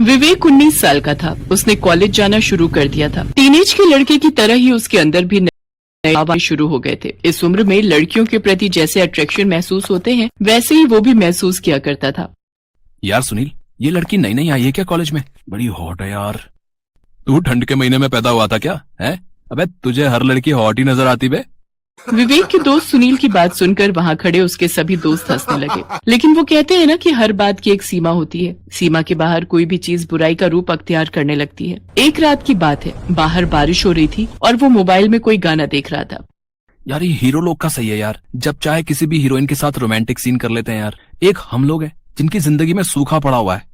विवेक 19 साल का था। उसने कॉलेज जाना शुरू कर दिया था। टीनेज के लड़के की तरह ही उसके अंदर भी नए भाव शुरू हो गए थे। इस उम्र में लड़कियों के प्रति जैसे अट्रैक्शन महसूस होते हैं, वैसे ही वो भी महसूस किया करता था। यार सुनील, ये लड़की नई नई आई है क्या कॉलेज में? बड़ी हॉट है यार। तू ठंड के महीने में पैदा हुआ था क्या? है अबे, तुझे हर लड़की हॉट ही नजर आती बे। विवेक के दोस्त सुनील की बात सुनकर वहाँ खड़े उसके सभी दोस्त हंसने लगे। लेकिन वो कहते हैं ना कि हर बात की एक सीमा होती है। सीमा के बाहर कोई भी चीज बुराई का रूप अख्तियार करने लगती है। एक रात की बात है, बाहर बारिश हो रही थी और वो मोबाइल में कोई गाना देख रहा था। यार ये हीरो लोग का सही है यार, जब चाहे किसी भी हीरोइन के साथ रोमांटिक सीन कर लेते हैं यार। एक हम लोग हैं जिनकी जिंदगी में सूखा पड़ा हुआ है।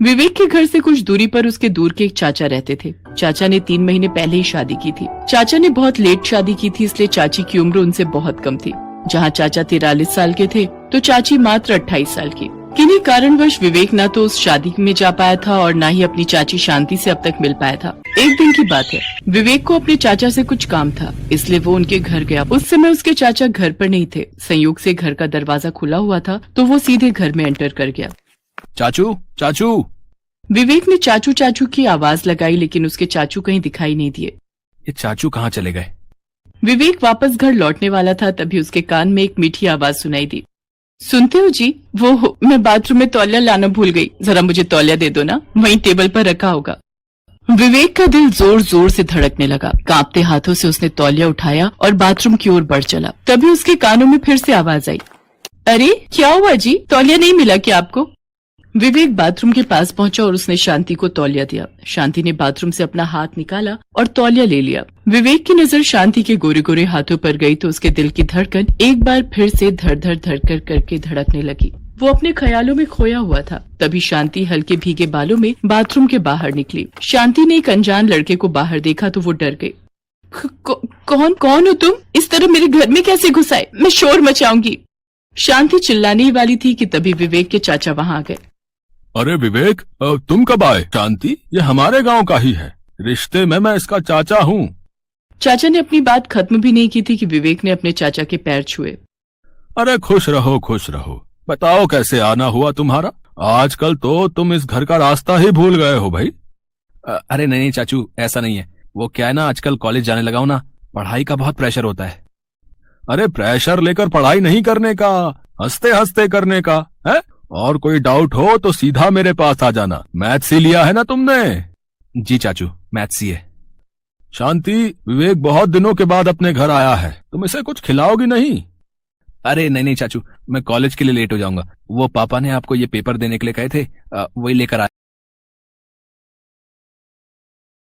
विवेक के घर से कुछ दूरी पर उसके दूर के एक चाचा रहते थे। चाचा ने 3 महीने पहले ही शादी की थी। चाचा ने बहुत लेट शादी की थी, इसलिए चाची की उम्र उनसे बहुत कम थी। जहाँ चाचा 43 साल के थे तो चाची मात्र 28 साल की। किन्हीं कारणवश विवेक न तो उस शादी में जा पाया था और न ही अपनी चाची शांति से अब तक मिल पाया था। एक दिन की बात है, विवेक को अपने चाचा से कुछ काम था, इसलिए वो उनके घर गया। उस समय उसके चाचा घर पर नहीं थे। संयोग से घर का दरवाजा खुला हुआ था तो वो सीधे घर में एंटर कर गया। चाचू चाचू। विवेक ने चाचू चाचू की आवाज लगाई, लेकिन उसके चाचू कहीं दिखाई नहीं दिए। ये चाचू कहाँ चले गए? विवेक वापस घर लौटने वाला था, तभी उसके कान में एक मीठी आवाज सुनाई दी। सुनते हो जी? वो मैं बाथरूम में तौलिया लाना भूल गई, जरा मुझे तौलिया दे दो ना, वहीं टेबल पर रखा होगा। विवेक का दिल जोर जोर से धड़कने लगा। कांपते हाथों से उसने तौलिया उठाया और बाथरूम की ओर बढ़ चला। तभी उसके कानों में फिर से आवाज आई, अरे क्या हुआ जी, तौलिया नहीं मिला क्या आपको? विवेक बाथरूम के पास पहुंचा और उसने शांति को तौलिया दिया। शांति ने बाथरूम से अपना हाथ निकाला और तौलिया ले लिया। विवेक की नजर शांति के गोरे गोरे हाथों पर गई तो उसके दिल की धड़कन एक बार फिर से धड़ धड़ धड़कर करके धड़कने लगी। वो अपने ख्यालों में खोया हुआ था। तभी शांति हल्के भीगे बालों में बाथरूम के बाहर निकली। शांति ने एक अनजान लड़के को बाहर देखा तो वो डर गई। कौन हो तुम? इस तरह मेरे घर में कैसे घुस आए? मैं शोर मचाऊंगी। शांति चिल्लाने ही वाली थी कि तभी विवेक के चाचा वहाँ आ गए। अरे विवेक, तुम कब आए? शांति ये हमारे गांव का ही है, रिश्ते में मैं इसका चाचा हूँ। चाचा ने अपनी बात खत्म भी नहीं की थी कि विवेक ने अपने चाचा के पैर छुए। अरे खुश रहो खुश रहो। बताओ कैसे आना हुआ तुम्हारा? आजकल तो तुम इस घर का रास्ता ही भूल गए हो भाई। अरे नहीं नहीं चाचू, ऐसा नहीं है। वो क्या है ना, आजकल कॉलेज जाने लगा हूं ना, पढ़ाई का बहुत प्रेशर होता है। अरे प्रेशर लेकर पढ़ाई नहीं करने का, हंसते हंसते करने का है। और कोई डाउट हो तो सीधा मेरे पास आ जाना। मैथ्स ही लिया है ना तुमने? जी चाचू, मैथ्स ही है। शांति, विवेक बहुत दिनों के बाद अपने घर आया है, तुम इसे कुछ खिलाओगी नहीं? अरे नहीं नहीं चाचू, मैं कॉलेज के लिए लेट हो जाऊंगा। वो पापा ने आपको ये पेपर देने के लिए कहे थे, वही लेकर आया।